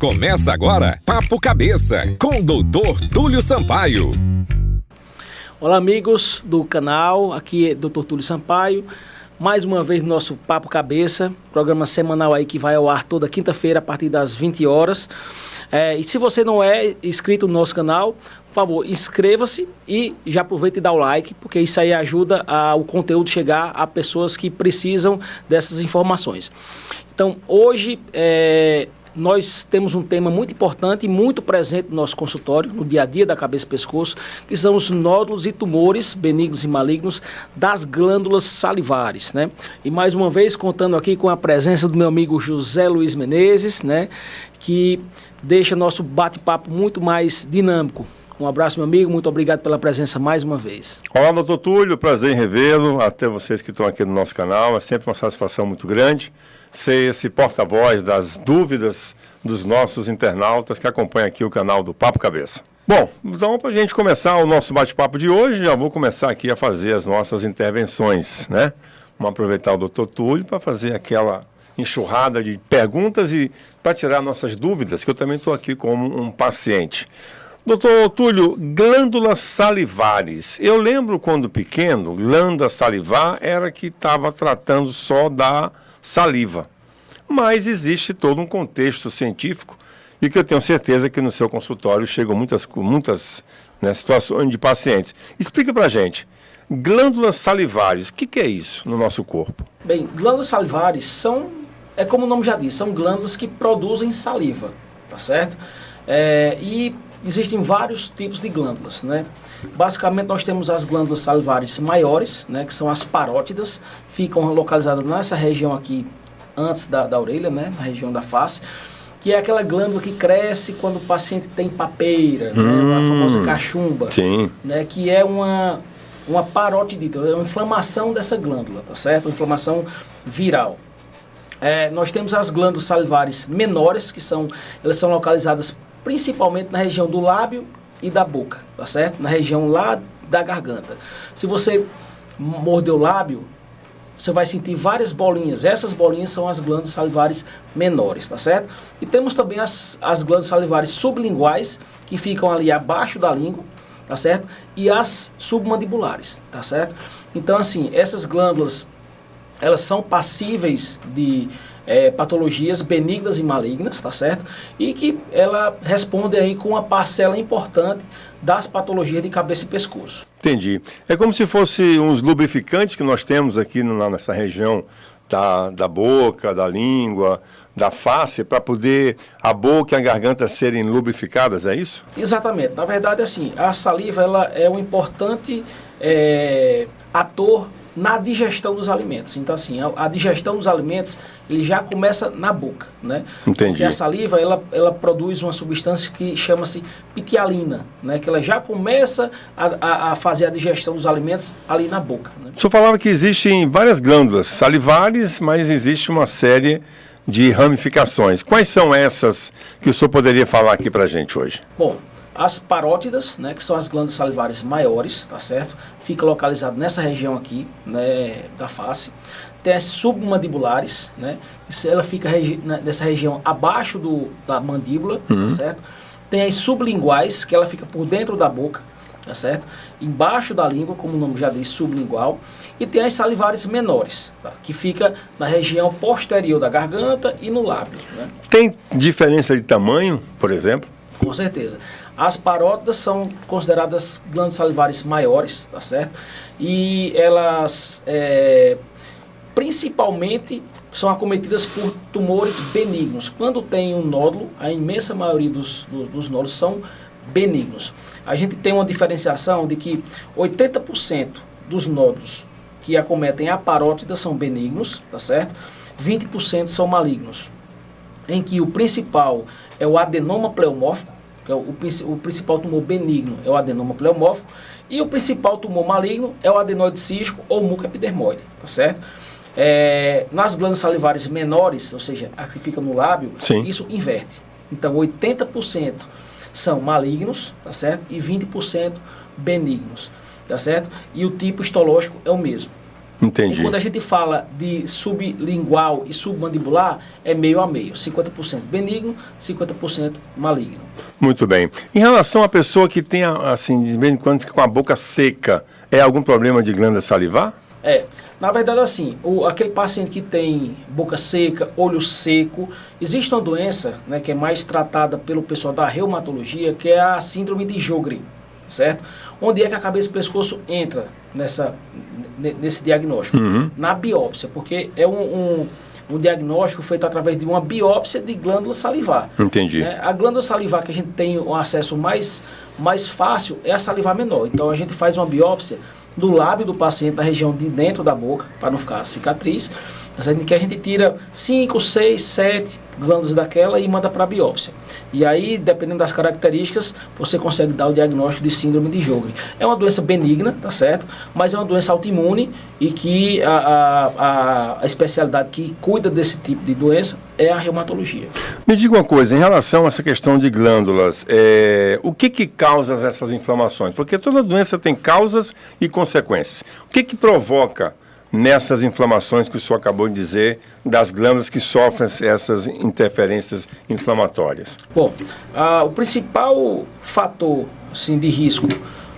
Começa agora Papo Cabeça com o Dr. Túlio Sampaio. Olá, amigos do canal, aqui é Dr. Túlio Sampaio. Mais uma vez no nosso Papo Cabeça, programa semanal aí que vai ao ar toda quinta-feira a partir das 20 horas. E se você não é inscrito no nosso canal, por favor, inscreva-se e já aproveita e dá o like, porque isso aí ajuda o conteúdo chegar a pessoas que precisam dessas informações. Então, hoje nós temos um tema muito importante e muito presente no nosso consultório, no dia a dia da cabeça e pescoço, que são os nódulos e tumores benignos e malignos das glândulas salivares, né? E mais uma vez, contando aqui com a presença do meu amigo José Luiz Menezes, né? Que deixa nosso bate-papo muito mais dinâmico. Um abraço, meu amigo, muito obrigado pela presença mais uma vez. Olá, doutor Túlio, prazer em revê-lo, até vocês que estão aqui no nosso canal, é sempre uma satisfação muito grande ser esse porta-voz das dúvidas dos nossos internautas que acompanham aqui o canal do Papo Cabeça. Bom, então para a gente começar o nosso bate-papo de hoje, já vou começar aqui a fazer as nossas intervenções, né? Vamos aproveitar o doutor Túlio para fazer aquela enxurrada de perguntas e para tirar nossas dúvidas, que eu também estou aqui como um paciente. Doutor Túlio, glândulas salivares. Eu lembro quando pequeno, glândula salivar era que estava tratando só da saliva. Mas existe todo um contexto científico e que eu tenho certeza que no seu consultório chegam muitas situações de pacientes. Explica pra gente, glândulas salivares, o que é isso no nosso corpo? Bem, glândulas salivares é como o nome já diz, são glândulas que produzem saliva, tá certo? E existem vários tipos de glândulas, né? Basicamente nós temos as glândulas salivares maiores, né, que são as parótidas, ficam localizadas nessa região aqui, antes da orelha, né, na região da face, que é aquela glândula que cresce quando o paciente tem papeira, né, a famosa cachumba, sim, né, que é uma parotidite, é uma inflamação dessa glândula, tá certo? Uma inflamação viral. Nós temos as glândulas salivares menores, elas são localizadas principalmente na região do lábio e da boca, tá certo? Na região lá da garganta. Se você morder o lábio, você vai sentir várias bolinhas. Essas bolinhas são as glândulas salivares menores, tá certo? E temos também as glândulas salivares sublinguais, que ficam ali abaixo da língua, tá certo? E as submandibulares, tá certo? Então, assim, essas glândulas, elas são passíveis de patologias benignas e malignas, tá certo? E que ela responde aí com uma parcela importante das patologias de cabeça e pescoço. Entendi. É como se fosse uns lubrificantes que nós temos aqui nessa região da boca, da língua, da face, para poder a boca e a garganta serem lubrificadas, é isso? Exatamente. Na verdade, assim, a saliva ela é um importante ator na digestão dos alimentos. Então, assim, a digestão dos alimentos, ele já começa na boca, né? Entendi. Porque a saliva, ela produz uma substância que chama-se pitialina, né? Que ela já começa a fazer a digestão dos alimentos ali na boca, né? O senhor falava que existem várias glândulas salivares, mas existe uma série de ramificações. Quais são essas que o senhor poderia falar aqui pra gente hoje? Bom, as parótidas, né, que são as glândulas salivares maiores, tá certo? Fica localizado nessa região aqui, né, da face. Tem as submandibulares, né? Ela fica nessa região abaixo da mandíbula, tá certo? Tem as sublinguais, que ela fica por dentro da boca, tá certo? Embaixo da língua, como o nome já diz, sublingual. E tem as salivares menores, tá? Que fica na região posterior da garganta e no lábio, né? Tem diferença de tamanho, por exemplo? Com certeza. As parótidas são consideradas glândulas salivares maiores, tá certo? E elas principalmente são acometidas por tumores benignos. Quando tem um nódulo, a imensa maioria dos nódulos são benignos. A gente tem uma diferenciação de que 80% dos nódulos que acometem a parótida são benignos, tá certo? 20% são malignos, em que o principal é o adenoma pleomórfico, que é o principal tumor benigno é o adenoma pleomórfico, e o principal tumor maligno é o adenoide cístico ou mucoepidermoide, tá certo? Nas glândulas salivares menores, ou seja, a que fica no lábio, sim, isso inverte. Então, 80% são malignos, tá certo? E 20% benignos, tá certo? E o tipo histológico é o mesmo. Entendi. E quando a gente fala de sublingual e submandibular, é meio a meio, 50% benigno, 50% maligno. Muito bem. Em relação à pessoa que tem, assim, de vez em quando fica com a boca seca, é algum problema de glândula salivar? Na verdade, assim, aquele paciente que tem boca seca, olho seco, existe uma doença, né, que é mais tratada pelo pessoal da reumatologia, que é a síndrome de Sjögren, certo? Onde é que a cabeça e o pescoço entra nesse diagnóstico? Na biópsia, porque é um diagnóstico feito através de uma biópsia de glândula salivar. Entendi. A glândula salivar que a gente tem um acesso mais fácil é a salivar menor. Então a gente faz uma biópsia do lábio do paciente na região de dentro da boca, para não ficar cicatriz, que a gente tira 5, 6, 7 glândulas daquela e manda para a biópsia. E aí, dependendo das características, você consegue dar o diagnóstico de síndrome de Sjögren. É uma doença benigna, tá certo? Mas é uma doença autoimune e que a especialidade que cuida desse tipo de doença é a reumatologia. Me diga uma coisa, em relação a essa questão de glândulas, o que causa essas inflamações? Porque toda doença tem causas e consequências. O que provoca nessas inflamações que o senhor acabou de dizer, das glândulas que sofrem essas interferências inflamatórias? Bom, o principal fator assim, de risco,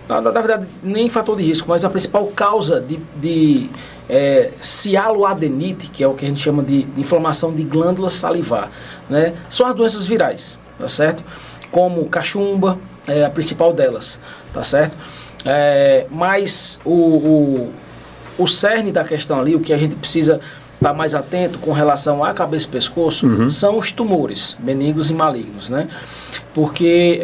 na verdade nem fator de risco, mas a principal causa de cialoadenite, que é o que a gente chama de inflamação de glândula salivar, né, são as doenças virais, tá certo? Como cachumba, é a principal delas, tá certo? Mas o cerne da questão ali, o que a gente precisa estar mais atento com relação à cabeça e pescoço, são os tumores benignos e malignos, né? Porque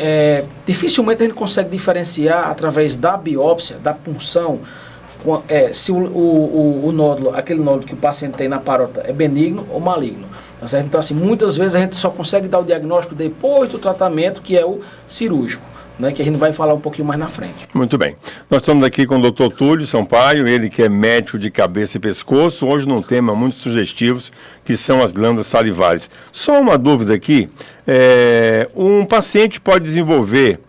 dificilmente a gente consegue diferenciar através da biópsia, da punção, se o nódulo, aquele nódulo que o paciente tem na parótida é benigno ou maligno, tá certo? Então, assim, muitas vezes a gente só consegue dar o diagnóstico depois do tratamento, que é o cirúrgico, né, que a gente vai falar um pouquinho mais na frente. Muito bem. Nós estamos aqui com o Dr. Túlio Sampaio, ele que é médico de cabeça e pescoço, hoje num tema muito sugestivo, que são as glândulas salivares. Só uma dúvida aqui, um paciente pode desenvolver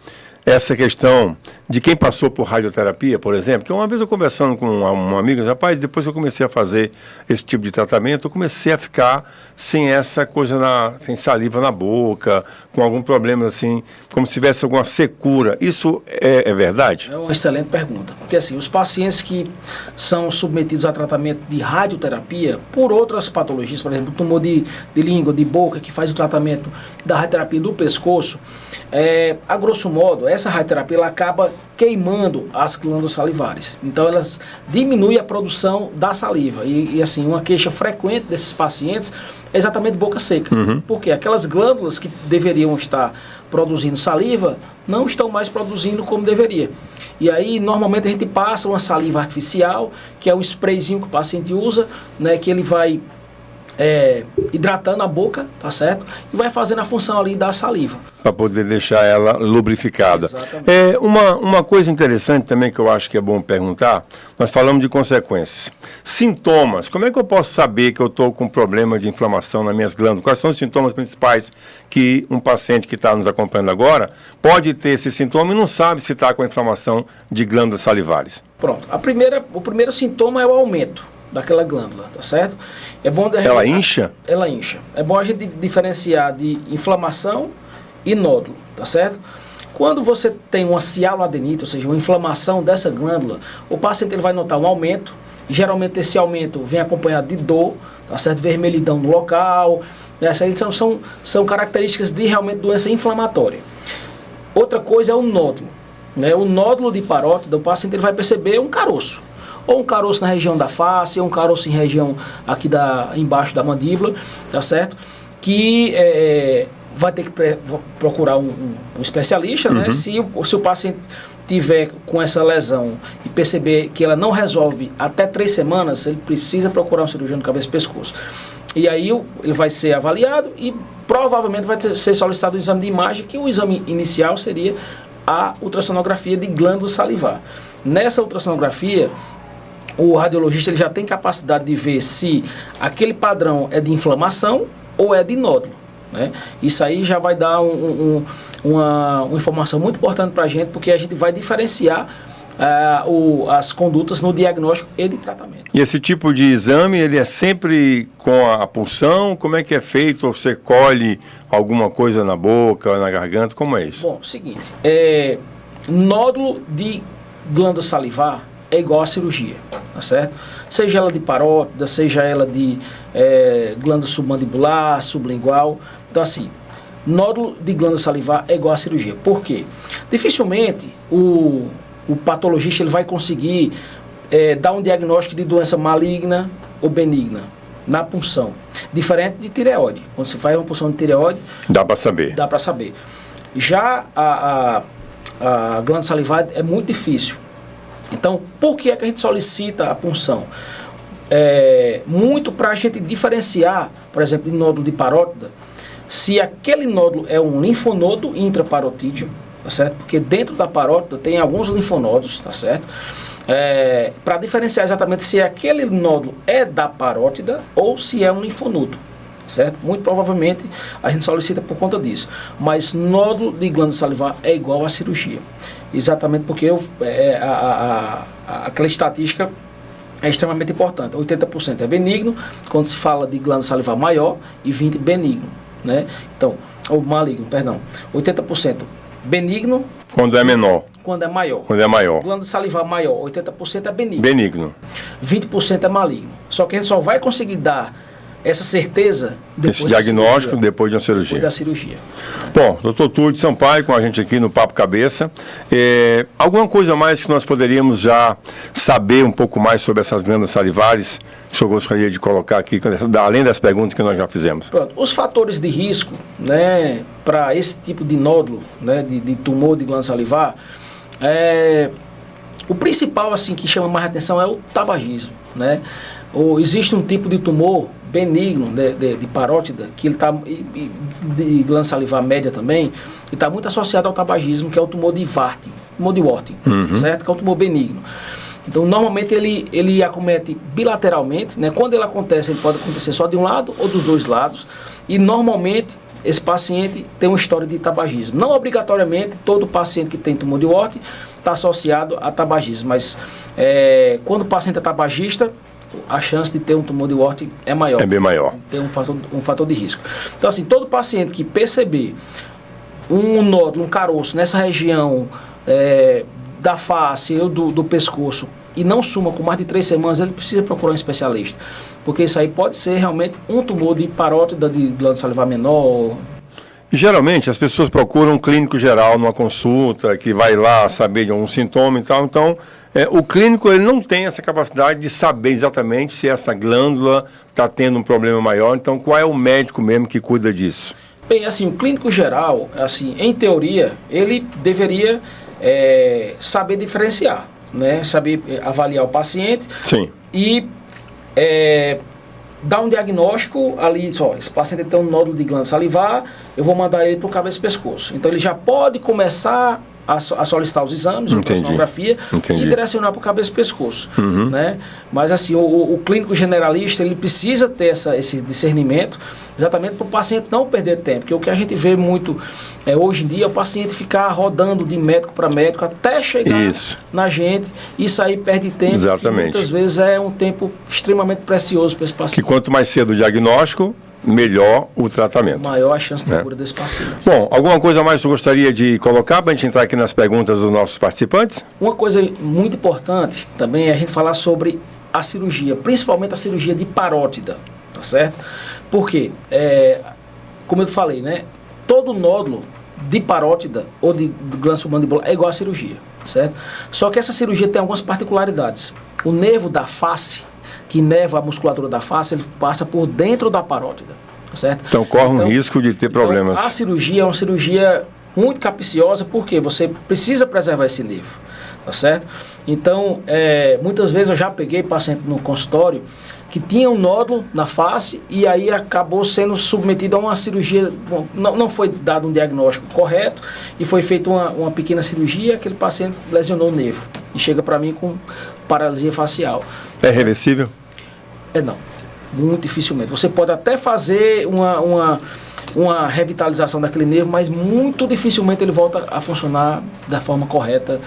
essa questão de quem passou por radioterapia, por exemplo, que uma vez eu conversando com um amigo, rapaz, depois que eu comecei a fazer esse tipo de tratamento, eu comecei a ficar sem essa coisa, sem saliva na boca, com algum problema assim, como se tivesse alguma secura. Isso é verdade? É uma excelente pergunta, porque assim, os pacientes que são submetidos a tratamento de radioterapia por outras patologias, por exemplo, tumor de língua, de boca, que faz o tratamento da radioterapia do pescoço, a grosso modo, essa radioterapia ela acaba queimando as glândulas salivares. Então elas diminuem a produção da saliva. E assim, uma queixa frequente desses pacientes é exatamente boca seca. Porque aquelas glândulas que deveriam estar produzindo saliva não estão mais produzindo como deveria. E aí, normalmente, a gente passa uma saliva artificial, que é um sprayzinho que o paciente usa, né, que ele vai hidratando a boca, tá certo? E vai fazendo a função ali da saliva. Para poder deixar ela lubrificada. Exatamente. Uma coisa interessante também que eu acho que é bom perguntar, nós falamos de consequências. Sintomas, como é que eu posso saber que eu estou com problema de inflamação nas minhas glândulas? Quais são os sintomas principais que um paciente que está nos acompanhando agora pode ter esse sintoma e não sabe se está com inflamação de glândulas salivares? Pronto. O primeiro sintoma é o aumento daquela glândula, tá certo? É bom ela incha? Ela incha. É bom a gente diferenciar de inflamação e nódulo, tá certo? Quando você tem uma cialoadenite, ou seja, uma inflamação dessa glândula, o paciente ele vai notar um aumento, e geralmente esse aumento vem acompanhado de dor, tá certo? Vermelhidão no local, essas são características de realmente doença inflamatória. Outra coisa é o nódulo, né? O nódulo de parótida, o paciente ele vai perceber um caroço. Ou um caroço na região da face, ou um caroço em região aqui embaixo da mandíbula, tá certo? Que vai ter que procurar um especialista, né? Se o paciente tiver com essa lesão e perceber que ela não resolve até 3 semanas, ele precisa procurar um cirurgião de cabeça e pescoço. E aí ele vai ser avaliado e provavelmente vai ser solicitado um exame de imagem, que o exame inicial seria a ultrassonografia de glândula salivar. Nessa ultrassonografia, o radiologista ele já tem capacidade de ver se aquele padrão é de inflamação ou é de nódulo, né? Isso aí já vai dar uma informação muito importante para a gente, porque a gente vai diferenciar as condutas no diagnóstico e de tratamento. E esse tipo de exame, ele é sempre com a punção? Como é que é feito? Você colhe alguma coisa na boca, na garganta? Como é isso? Bom, seguinte, nódulo de glândula salivar é igual à cirurgia, tá certo? Seja ela de parótida, seja ela de glândula submandibular, sublingual. Então, assim, nódulo de glândula salivar é igual à cirurgia. Por quê? Dificilmente o patologista ele vai conseguir dar um diagnóstico de doença maligna ou benigna na punção. Diferente de tireoide. Quando você faz uma punção de tireoide... Dá para saber. Dá para saber. Já a glândula salivar é muito difícil. Então, por que é que a gente solicita a punção? Muito para a gente diferenciar, por exemplo, de nódulo de parótida, se aquele nódulo é um linfonodo intraparotídeo, tá certo? Porque dentro da parótida tem alguns linfonodos, tá certo? Para diferenciar exatamente se aquele nódulo é da parótida ou se é um linfonodo, certo? Muito provavelmente a gente solicita por conta disso. Mas nódulo de glândula salivar é igual à cirurgia. Exatamente porque aquela estatística é extremamente importante. 80% é benigno, quando se fala de glândula salivar maior, e 20% benigno, né? Então, ou maligno, perdão. 80% benigno. Quando é menor. Quando é maior. Quando é maior. Glândula salivar maior, 80% é benigno. Benigno. 20% é maligno. Só que a gente só vai conseguir dar essa certeza depois esse diagnóstico depois de uma cirurgia. Depois da cirurgia. Bom, doutor Túlio Sampaio com a gente aqui no Papo Cabeça. Alguma coisa mais que nós poderíamos já saber um pouco mais sobre essas glândulas salivares que o senhor gostaria de colocar aqui, além das perguntas que nós já fizemos? Pronto. Os fatores de risco, né, para esse tipo de nódulo, né, de tumor de glândula salivar, o principal assim, que chama mais atenção é o tabagismo, né? Existe um tipo de tumor benigno de parótida, que ele está de glândula salivar média também, e está muito associado ao tabagismo, que é o tumor de Warthin, certo? Que é um tumor benigno. Então, normalmente ele acomete bilateralmente, né? Quando ele acontece, ele pode acontecer só de um lado ou dos dois lados, e normalmente esse paciente tem uma história de tabagismo. Não obrigatoriamente todo paciente que tem tumor de Warthin está associado a tabagismo, mas quando o paciente é tabagista, a chance de ter um tumor de Warthin é maior. É bem maior. Tem um fator de risco. Então, assim, todo paciente que perceber um nódulo, um caroço nessa região da face ou do pescoço e não suma com mais de 3 semanas, ele precisa procurar um especialista. Porque isso aí pode ser realmente um tumor de parótida de glândula salivar menor. Geralmente as pessoas procuram um clínico geral numa consulta, que vai lá saber de algum sintoma e tal. Então, o clínico ele não tem essa capacidade de saber exatamente se essa glândula está tendo um problema maior. Então, qual é o médico mesmo que cuida disso? Bem, assim, o clínico geral, assim, em teoria, ele deveria saber diferenciar, né? Saber avaliar o paciente. Sim. E dar um diagnóstico ali, esse paciente tem um nódulo de glândula salivar, eu vou mandar ele para o cabeça e pescoço. Então ele já pode começar a solicitar os exames, a sonografia, e direcionar para o cabeça e pescoço. Né? Mas assim, o clínico generalista, ele precisa ter esse discernimento, exatamente para o paciente não perder tempo, porque o que a gente vê muito hoje em dia é o paciente ficar rodando de médico para médico até chegar na gente, isso aí perde tempo. Exatamente. Muitas vezes é um tempo extremamente precioso para esse paciente. Que quanto mais cedo o diagnóstico, melhor o tratamento. Maior a chance de cura desse paciente. Bom, alguma coisa mais que você gostaria de colocar para a gente entrar aqui nas perguntas dos nossos participantes? Uma coisa muito importante também é a gente falar sobre a cirurgia, principalmente a cirurgia de parótida, tá certo? Porque, como eu falei, né, todo nódulo de parótida ou de glândula submandibular é igual à cirurgia, certo? Só que essa cirurgia tem algumas particularidades. O nervo da face, que inerva a musculatura da face, ele passa por dentro da parótida, certo? Então corre um risco de ter problemas. A cirurgia é uma cirurgia muito capciosa, porque você precisa preservar esse nervo, tá certo? Então, muitas vezes eu já peguei paciente no consultório que tinha um nódulo na face e aí acabou sendo submetido a uma cirurgia, não foi dado um diagnóstico correto e foi feita uma pequena cirurgia, aquele paciente lesionou o nervo e chega para mim com paralisia facial. É reversível? Não. Muito dificilmente. Você pode até fazer uma revitalização daquele nervo, mas muito dificilmente ele volta a funcionar da forma correta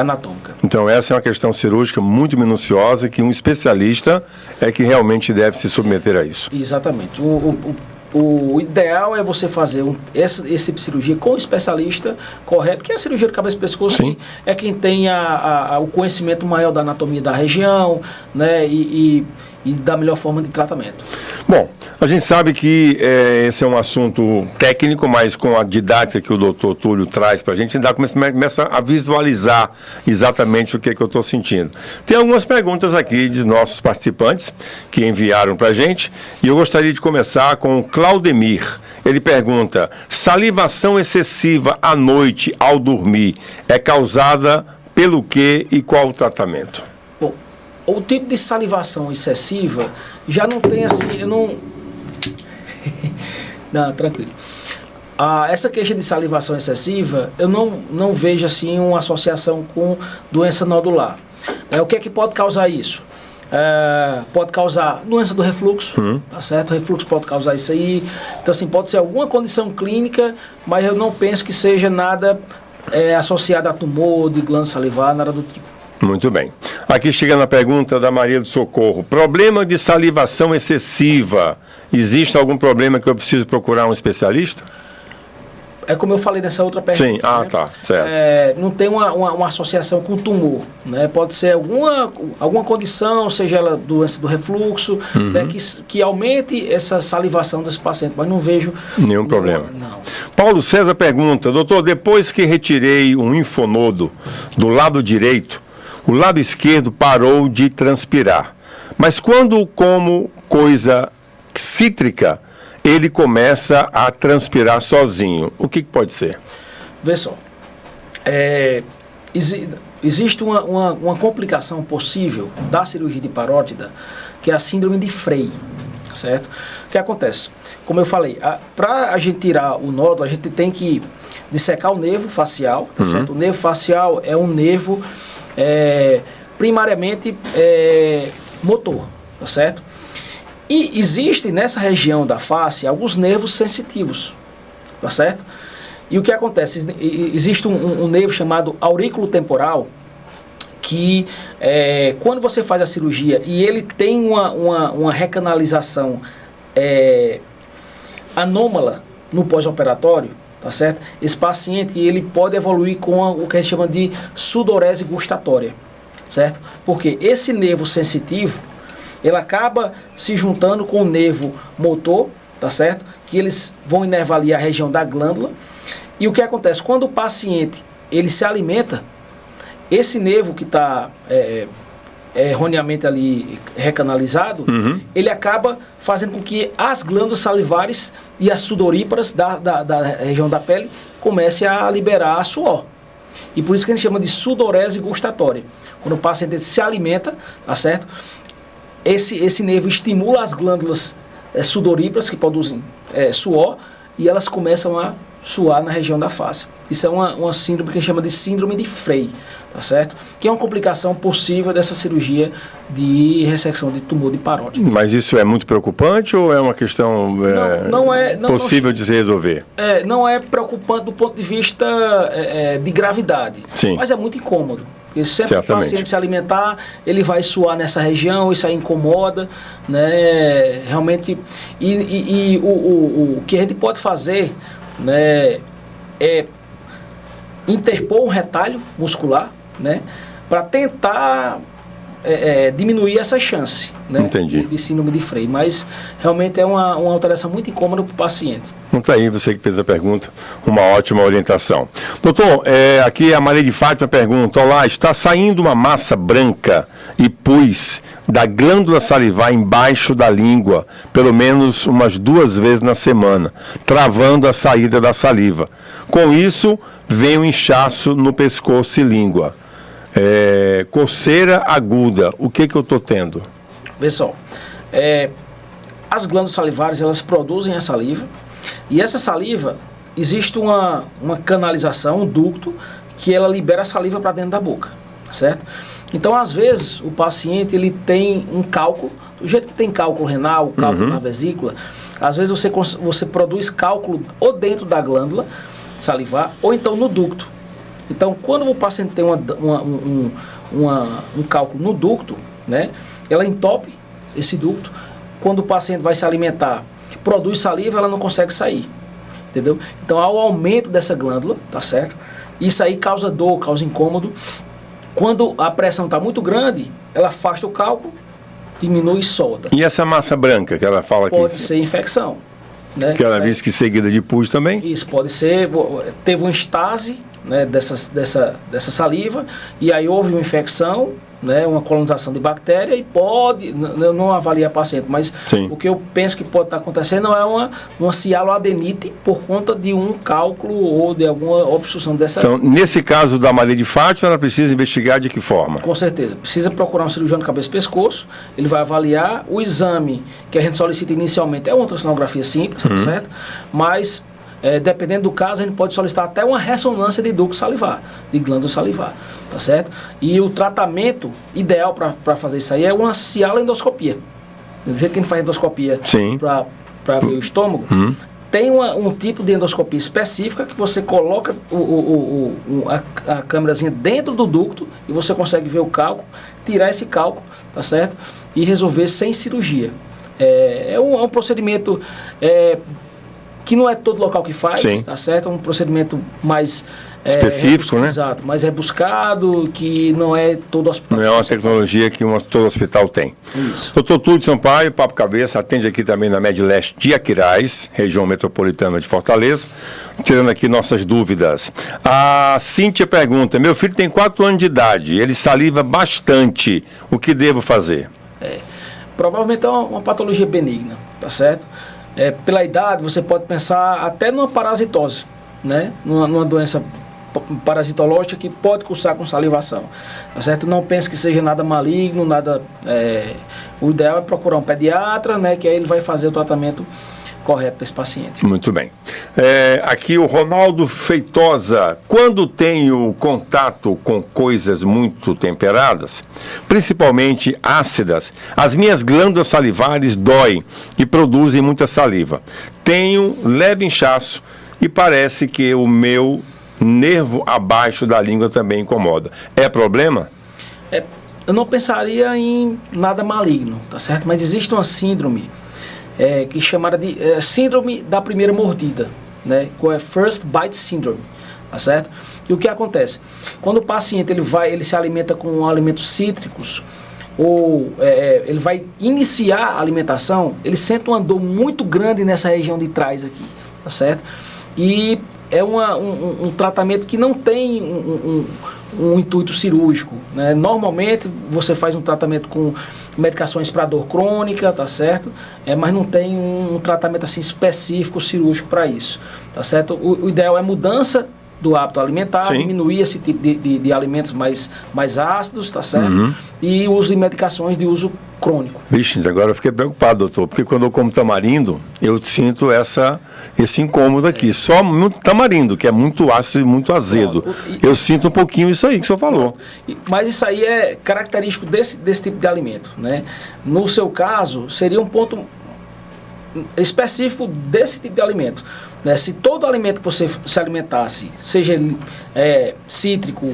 anatômica. Então essa é uma questão cirúrgica muito minuciosa que um especialista é que realmente deve se submeter a isso. Exatamente. O ideal é você fazer esse tipo de cirurgia com um especialista correto, que é a cirurgia de cabeça e pescoço, que é quem tem o conhecimento maior da anatomia da região, né, e da melhor forma de tratamento. Bom, a gente sabe que esse é um assunto técnico, mas com a didática que o doutor Túlio traz para a gente começa a visualizar exatamente o que eu estou sentindo. Tem algumas perguntas aqui de nossos participantes que enviaram para a gente, e eu gostaria de começar com o Claudemir. Ele pergunta: salivação excessiva à noite ao dormir é causada pelo quê e qual o tratamento? Bom, o tipo de salivação excessiva já não tem assim, eu não... não, tranquilo. Essa queixa de salivação excessiva, eu não vejo assim uma associação com doença nodular. O que é que pode causar isso? Pode causar doença do refluxo, tá certo? O refluxo pode causar isso aí. Então, assim, pode ser alguma condição clínica, mas eu não penso que seja nada associado a tumor de glândula salivar, nada do tipo. Muito bem. Aqui chega na pergunta da Maria do Socorro. Problema de salivação excessiva. Existe algum problema que eu preciso procurar um especialista? É como eu falei nessa outra pergunta. Sim, tá, certo. Não tem uma associação com tumor, né? Pode ser alguma condição, seja ela doença do refluxo, né, que aumente essa salivação desse paciente, mas não vejo nenhum problema. Não. Paulo César pergunta: doutor, depois que retirei um linfonodo do lado direito, o lado esquerdo parou de transpirar, mas quando como coisa cítrica, ele começa a transpirar sozinho. O que pode ser? Vê só. Existe uma complicação possível da cirurgia de parótida, que é a síndrome de Frey, certo? O que acontece? Como eu falei, para a gente tirar o nódulo, a gente tem que dissecar o nervo facial, certo? O nervo facial é um nervo primariamente motor, tá certo? E existe nessa região da face alguns nervos sensitivos, tá certo? E o que acontece? Existe um nervo chamado aurículo temporal, que quando você faz a cirurgia e ele tem uma recanalização anômala no pós-operatório, tá certo? Esse paciente ele pode evoluir com o que a gente chama de sudorese gustatória, certo? Porque esse nervo sensitivo, ele acaba se juntando com o nervo motor, tá certo? Que eles vão inervar ali a região da glândula. E o que acontece? Quando o paciente ele se alimenta, esse nervo que está erroneamente ali recanalizado, ele acaba fazendo com que as glândulas salivares e as sudoríparas da região da pele comecem a liberar suor. E por isso que a gente chama de sudorese gustatória. Quando o paciente se alimenta, tá certo? Esse nervo estimula as glândulas sudoríparas que produzem suor e elas começam a suar na região da face. Isso é uma síndrome que a gente chama de síndrome de Frey, tá certo? Que é uma complicação possível dessa cirurgia de ressecção de tumor de parótida. Mas isso é muito preocupante ou é uma questão possível de se resolver? Não é preocupante do ponto de vista de gravidade, Sim. Mas é muito incômodo. Porque sempre que o Certamente. paciente se alimentar, ele vai suar nessa região, isso aí incomoda, né? Realmente, o que a gente pode fazer, né, é interpor um retalho muscular, né, para tentar diminuir essa chance, né, Entendi. de síndrome de Frey, mas realmente é uma alteração muito incômoda para o paciente. Não está aí, você que fez a pergunta, uma ótima orientação. Doutor, aqui a Maria de Fátima pergunta: olá, está saindo uma massa branca e pus da glândula salivar embaixo da língua, pelo menos umas 2 vezes na semana, travando a saída da saliva. Com isso, vem um inchaço no pescoço e língua. Coceira aguda, o que eu estou tendo? Pessoal, as glândulas salivares, elas produzem a saliva, e essa saliva, existe uma canalização, um ducto, que ela libera a saliva para dentro da boca, certo? Então, às vezes, o paciente ele tem um cálculo Do jeito que tem cálculo renal, cálculo na vesícula, às vezes você produz cálculo ou dentro da glândula salivar ou então no ducto. Então, quando o paciente tem um cálculo no ducto, né, ela entope esse ducto. Quando o paciente vai se alimentar, produz saliva, ela não consegue sair, entendeu? Então, há o aumento dessa glândula, tá certo? Isso aí causa dor, causa incômodo. Quando a pressão está muito grande, ela afasta o cálculo, diminui e solta. E essa massa branca que ela fala aqui? Pode ser infecção, né? Que ela disse que seguida de pus também? Isso, pode ser, teve uma estase, né, dessa saliva, e aí houve uma infecção, né, uma colonização de bactéria, e pode, eu não avaliar paciente, mas Sim. o que eu penso que pode estar acontecendo é uma cialoadenite por conta de um cálculo ou de alguma obstrução dessa. Então, nesse caso da Maria de Fátima, ela precisa investigar de que forma? Com certeza, precisa procurar um cirurgião de cabeça e pescoço, ele vai avaliar o exame que a gente solicita inicialmente, é uma ultrassonografia simples, tá certo? Mas dependendo do caso, a gente pode solicitar até uma ressonância de ducto salivar, de glândula salivar, tá certo? E o tratamento ideal para fazer isso aí é uma cialoendoscopia. Do jeito que a gente faz endoscopia para ver o estômago, tem um tipo de endoscopia específica que você coloca a câmerazinha dentro do ducto e você consegue ver o cálculo, tirar esse cálculo, tá certo? E resolver sem cirurgia. É um procedimento... que não é todo local que faz, tá certo? É um procedimento mais... específico, né? Exato, mais rebuscado, que não é todo hospital. Não é uma tecnologia que todo hospital tem. Isso. Doutor Túlio Sampaio, Papo Cabeça, atende aqui também na Medleste de Aquiraz, região metropolitana de Fortaleza, tirando aqui nossas dúvidas. A Cíntia pergunta, meu filho tem 4 anos de idade, ele saliva bastante, o que devo fazer? Provavelmente é uma patologia benigna, tá certo? Pela idade, você pode pensar até numa parasitose, né? Numa doença parasitológica que pode cursar com salivação, tá certo? Não pense que seja nada maligno, nada... o ideal é procurar um pediatra, né? Que aí ele vai fazer o tratamento correto para esse paciente. Muito bem. Aqui o Ronaldo Feitosa, quando tenho contato com coisas muito temperadas, principalmente ácidas, as minhas glândulas salivares doem e produzem muita saliva. Tenho leve inchaço e parece que o nervo abaixo da língua também incomoda. É problema? Eu não pensaria em nada maligno, tá certo? Mas existe uma síndrome que é chamada de síndrome da primeira mordida, né? Que é First Bite Syndrome, tá certo? E o que acontece? Quando o paciente ele se alimenta com alimentos cítricos, ou ele vai iniciar a alimentação, ele sente uma dor muito grande nessa região de trás aqui, tá certo? E é um tratamento que não tem um intuito cirúrgico, né? Normalmente você faz um tratamento com medicações para dor crônica, tá certo? Mas não tem um tratamento assim específico cirúrgico para isso, tá certo? O ideal é mudança do hábito alimentar, diminuir esse tipo de alimentos mais ácidos, tá certo? E o uso de medicações de uso crônico. Vixe, agora eu fiquei preocupado, doutor, porque quando eu como tamarindo, eu sinto esse incômodo aqui. Só muito tamarindo, que é muito ácido e muito azedo. Eu sinto um pouquinho isso aí que o senhor falou. Mas isso aí é característico desse tipo de alimento, né? No seu caso, seria um ponto específico desse tipo de alimento, né? Se todo alimento que você se alimentasse, seja ele cítrico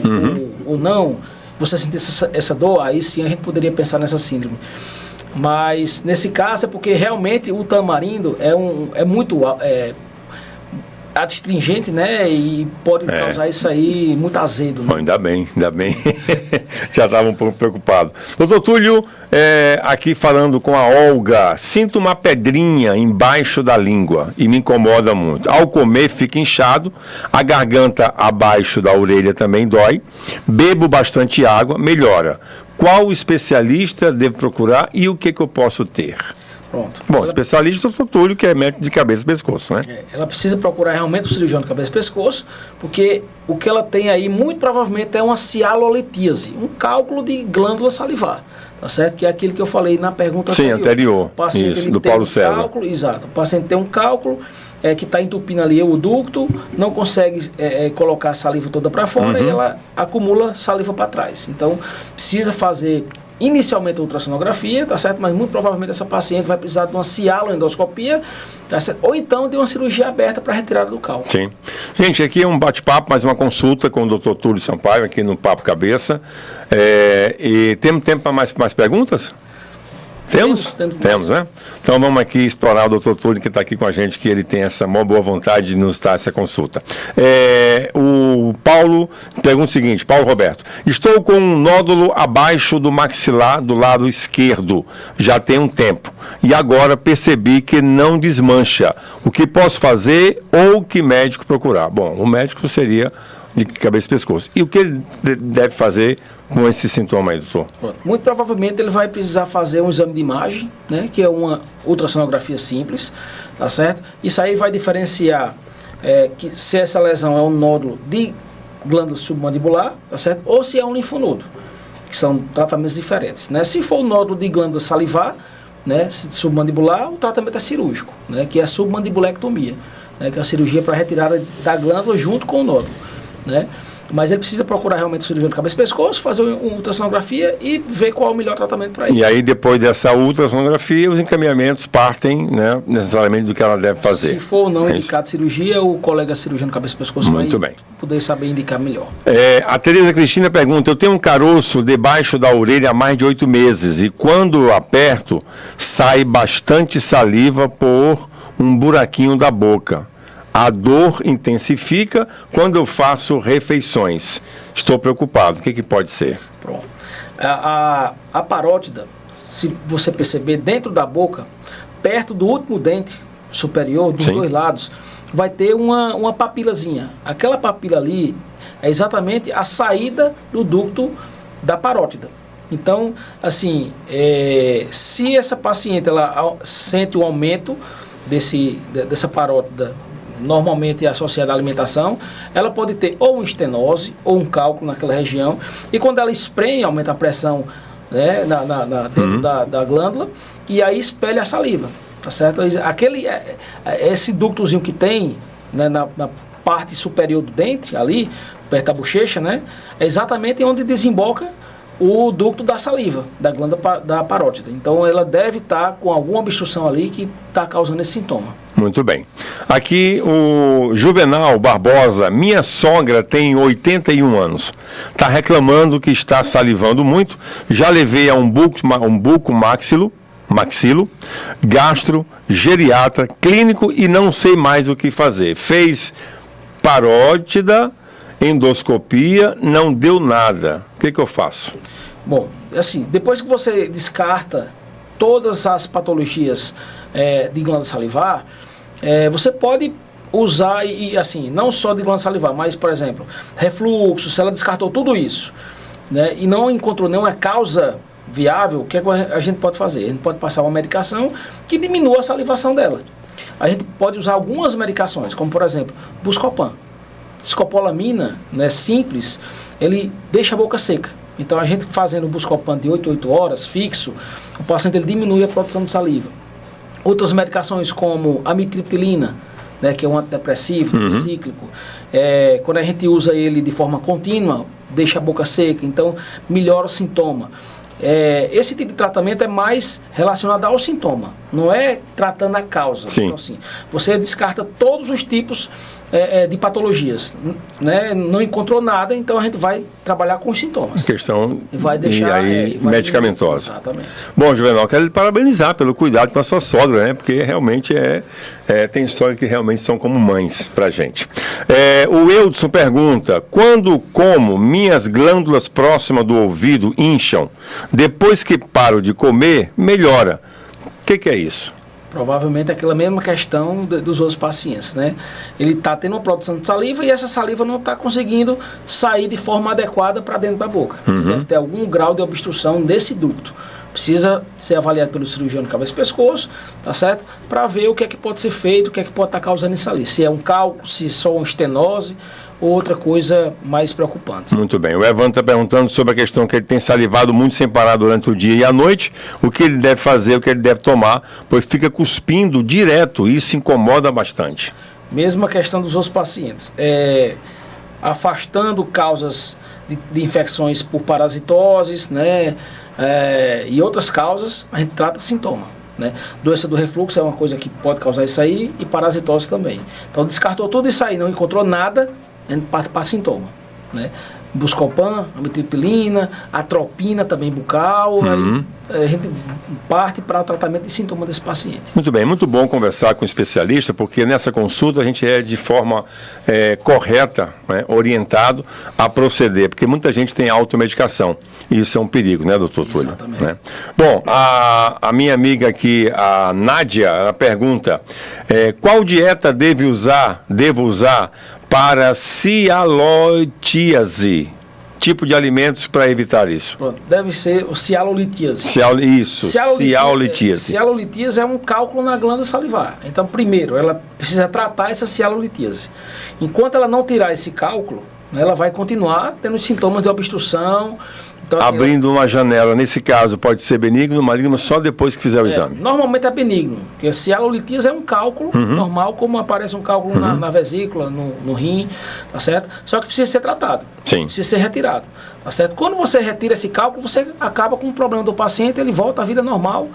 ou não, você sentisse essa dor, aí sim a gente poderia pensar nessa síndrome. Mas nesse caso é porque realmente o tamarindo é muito adstringente, né? E pode causar isso aí muito azedo. Bom, né? Ainda bem. Já estava um pouco preocupado. Doutor Túlio, aqui falando com a Olga, sinto uma pedrinha embaixo da língua e me incomoda muito. Ao comer fica inchado, a garganta abaixo da orelha também dói, bebo bastante água, melhora. Qual especialista devo procurar e o que eu posso ter? Pronto. Bom, especialista é o doutor Túlio, que é médico de cabeça e pescoço, né? Ela precisa procurar realmente o cirurgião de cabeça e pescoço, porque o que ela tem aí, muito provavelmente, é uma cialoletíase, um cálculo de glândula salivar, tá certo? Que é aquilo que eu falei na pergunta anterior. O paciente, isso, do Paulo César. Cálculo, exato. O paciente tem um cálculo que está entupindo ali o ducto, não consegue colocar a saliva toda para fora e ela acumula saliva para trás. Então, precisa fazer inicialmente a ultrassonografia, tá certo? Mas muito provavelmente essa paciente vai precisar de uma cialoendoscopia, tá certo? Ou então de uma cirurgia aberta para retirada do cálculo. Sim. Gente, aqui é um bate-papo, mais uma consulta com o Dr. Túlio Sampaio, aqui no Papo Cabeça. E temos tempo para mais perguntas? Temos, né? Então vamos aqui explorar o Dr. Túlio, que está aqui com a gente, que ele tem essa maior boa vontade de nos dar essa consulta. O Paulo pergunta o seguinte, Paulo Roberto: estou com um nódulo abaixo do maxilar do lado esquerdo, já tem um tempo, e agora percebi que não desmancha. O que posso fazer ou que médico procurar? Bom, o médico seria de cabeça e pescoço. E o que ele deve fazer com esse sintoma aí, doutor? Muito provavelmente ele vai precisar fazer um exame de imagem, né, que é uma ultrassonografia simples, tá certo? Isso aí vai diferenciar que se essa lesão é um nódulo de glândula submandibular, tá certo? Ou se é um linfonodo, que são tratamentos diferentes, né? Se for um nódulo de glândula salivar, né, submandibular, o tratamento é cirúrgico, né, que é a submandibulectomia, né, que é a cirurgia para retirada da glândula junto com o nódulo, né? Mas ele precisa procurar realmente o cirurgião de cabeça e pescoço, fazer uma ultrassonografia e ver qual é o melhor tratamento para ele. E aí, depois dessa ultrassonografia, os encaminhamentos partem, né, necessariamente do que ela deve fazer. Se for não indicado cirurgia, o colega cirurgião de cabeça e pescoço vai poder saber indicar melhor. A Tereza Cristina pergunta: eu tenho um caroço debaixo da orelha há mais de 8 meses e quando eu aperto, sai bastante saliva por um buraquinho da boca. A dor intensifica quando eu faço refeições. Estou preocupado. O que pode ser? Pronto. A parótida, se você perceber, dentro da boca, perto do último dente superior, dos dois lados, vai ter uma papilazinha. Aquela papila ali é exatamente a saída do ducto da parótida. Então, assim, se essa paciente ela sente o aumento dessa parótida, normalmente associada à alimentação, ela pode ter ou uma estenose ou um cálculo naquela região, e quando ela espreme, aumenta a pressão, né, dentro da glândula, e aí espelha a saliva, tá certo? Esse ductozinho que tem, né, na parte superior do dente, ali, perto da bochecha, né, é exatamente onde desemboca o ducto da saliva, da glândula da parótida. Então ela deve estar com alguma obstrução ali que está causando esse sintoma. Muito bem. Aqui o Juvenal Barbosa: minha sogra tem 81 anos. Está reclamando que está salivando muito. Já levei a um buco maxilo, gastro, geriatra, clínico e não sei mais o que fazer. Fez parótida, endoscopia, não deu nada. O que eu faço? Bom, assim, depois que você descarta todas as patologias de glândula salivar, você pode usar, e assim, não só de glândula salivar, mas, por exemplo, refluxo, se ela descartou tudo isso, né, e não encontrou nenhuma causa viável, o que a gente pode fazer? A gente pode passar uma medicação que diminua a salivação dela. A gente pode usar algumas medicações, como, por exemplo, Buscopan. Escopolamina, né, simples, ele deixa a boca seca. Então, a gente fazendo o Buscopan de 8 a 8 horas, fixo, o paciente ele diminui a produção de saliva. Outras medicações como amitriptilina, né, que é um antidepressivo, cíclico, quando a gente usa ele de forma contínua, deixa a boca seca, então melhora o sintoma. Esse tipo de tratamento é mais relacionado ao sintoma, não é tratando a causa. Então, assim, você descarta todos os tipos de patologias, né? Não encontrou nada, então a gente vai trabalhar com os sintomas. Questão vai deixar, medicamentosa. Exatamente. Bom, Juvenal, quero lhe parabenizar pelo cuidado com a sua sogra, né? Porque realmente tem histórias que realmente são como mães pra gente. O Eudson pergunta: quando como minhas glândulas próximas do ouvido incham, depois que paro de comer, melhora. O que é isso? Provavelmente é aquela mesma questão dos outros pacientes, né? Ele está tendo uma produção de saliva e essa saliva não está conseguindo sair de forma adequada para dentro da boca. Deve ter algum grau de obstrução desse ducto. Precisa ser avaliado pelo cirurgião de cabeça e pescoço, tá certo? Para ver o que é que pode ser feito, o que é que pode estar causando isso ali. Se é um cálculo, se só uma estenose ou outra coisa mais preocupante. Muito bem. O Evandro está perguntando sobre a questão que ele tem salivado muito sem parar durante o dia e a noite, o que ele deve fazer, o que ele deve tomar, pois fica cuspindo direto e isso incomoda bastante. Mesma questão dos outros pacientes. Afastando causas de infecções por parasitoses, né? e outras causas, a gente trata sintoma, né? Doença do refluxo é uma coisa que pode causar isso aí, e parasitose também. Então descartou tudo isso aí, não encontrou nada, a gente parte para sintoma, né? Buscopan, amitriptilina, atropina também bucal, aí a gente parte para o tratamento de sintomas desse paciente. Muito bem, muito bom conversar com um especialista, porque nessa consulta a gente é de forma correta, né, orientado a proceder, porque muita gente tem automedicação, e isso é um perigo, né, doutor Túlio? Exatamente. Né? Bom, a minha amiga aqui, a Nádia, ela pergunta, qual dieta devo usar para cialotíase? Tipo de alimentos para evitar isso? Pronto, deve ser o cialolitíase. Cialolitíase. Cialolitíase é um cálculo na glândula salivar. Então, primeiro, ela precisa tratar essa cialolitíase. Enquanto ela não tirar esse cálculo, ela vai continuar tendo sintomas de obstrução. Então, assim, abrindo uma janela, nesse caso, pode ser benigno, maligno, só depois que fizer o exame. Normalmente é benigno, porque a cialolitíase é um cálculo normal, como aparece um cálculo na vesícula, no rim, tá certo? Só que precisa ser tratado. Sim. Precisa ser retirado, tá certo? Quando você retira esse cálculo, você acaba com o problema do paciente, ele volta à vida normal,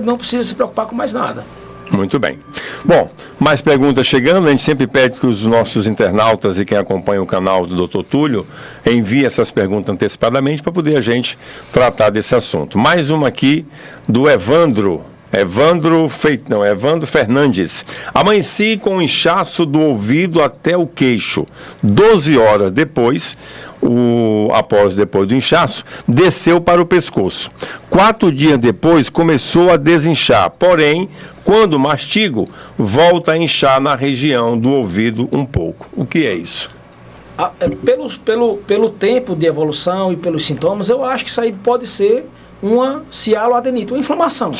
não precisa se preocupar com mais nada. Muito bem. Bom, mais perguntas chegando. A gente sempre pede que os nossos internautas e quem acompanha o canal do Dr. Túlio envie essas perguntas antecipadamente para poder a gente tratar desse assunto. Mais uma aqui do Evandro Fernandes. Amanheci com um inchaço do ouvido até o queixo. 12 horas depois, depois do inchaço, desceu para o pescoço. 4 dias depois, começou a desinchar. Porém, quando mastigo, volta a inchar na região do ouvido um pouco. O que é isso? Pelo tempo de evolução e pelos sintomas, eu acho que isso aí pode ser uma cialoadenite, uma inflamação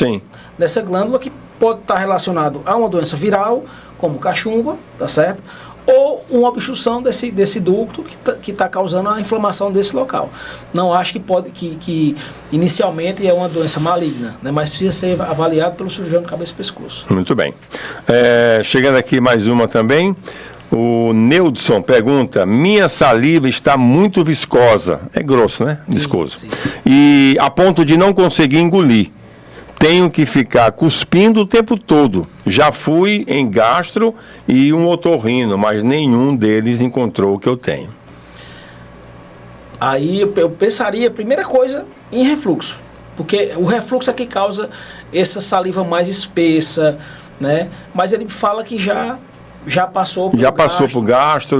dessa glândula, que pode estar relacionado a uma doença viral, como cachumba, tá certo? Ou uma obstrução desse ducto que está causando a inflamação desse local. Não acho que inicialmente é uma doença maligna, né? Mas precisa ser avaliado pelo cirurgião de cabeça e pescoço. Muito bem. Chegando aqui mais uma também. O Neudson pergunta: minha saliva está muito viscosa. É grosso, né? Viscoso. Sim. E a ponto de não conseguir engolir. Tenho que ficar cuspindo o tempo todo. Já fui em gastro e um otorrino, mas nenhum deles encontrou o que eu tenho. Aí eu pensaria, primeira coisa, em refluxo. Porque o refluxo é que causa essa saliva mais espessa, né? Mas ele fala que já passou por gastro,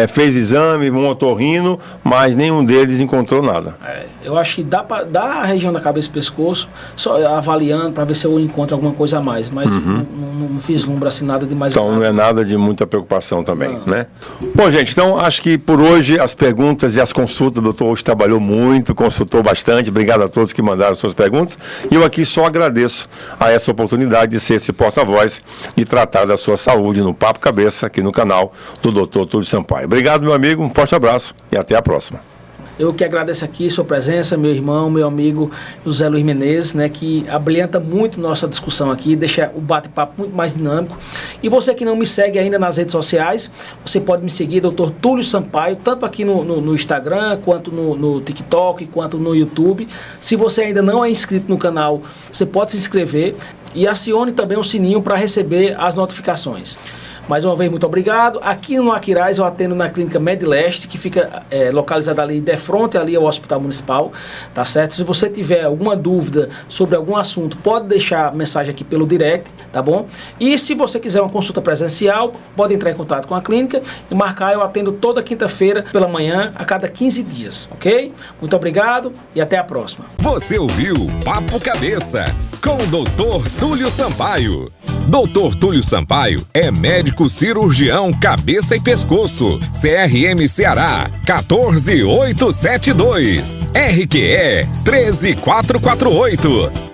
fez exame, um otorrino, mas nenhum deles encontrou nada. Eu acho que da região da cabeça e pescoço, só avaliando para ver se eu encontro alguma coisa a mais, mas não vislumbra assim nada de mais. Então não é nada de muita preocupação também, né? Bom, gente, então acho que por hoje as perguntas e as consultas, o doutor hoje trabalhou muito, consultou bastante. Obrigado a todos que mandaram suas perguntas. E eu aqui só agradeço a essa oportunidade de ser esse porta-voz e tratar da sua saúde no Papo Cabeça, aqui no canal do Dr. Túlio Sampaio. Obrigado, meu amigo, um forte abraço e até a próxima. Eu que agradeço aqui sua presença, meu irmão, meu amigo José Luiz Menezes, né, que abrilhanta muito nossa discussão aqui, deixa o bate-papo muito mais dinâmico. E você que não me segue ainda nas redes sociais, você pode me seguir, Dr. Túlio Sampaio, tanto aqui no Instagram, quanto no TikTok, quanto no YouTube. Se você ainda não é inscrito no canal, você pode se inscrever e acione também o sininho para receber as notificações. Mais uma vez, muito obrigado. Aqui no Aquiraz eu atendo na clínica Medleste, que fica localizada ali de frente ali ao Hospital Municipal, tá certo? Se você tiver alguma dúvida sobre algum assunto, pode deixar mensagem aqui pelo direct, tá bom? E se você quiser uma consulta presencial, pode entrar em contato com a clínica e marcar. Eu atendo toda quinta-feira pela manhã, a cada 15 dias, ok? Muito obrigado e até a próxima. Você ouviu Papo Cabeça com o Dr. Túlio Sampaio. Dr. Túlio Sampaio é médico cirurgião cabeça e pescoço. CRM Ceará 14872. RQE 13448.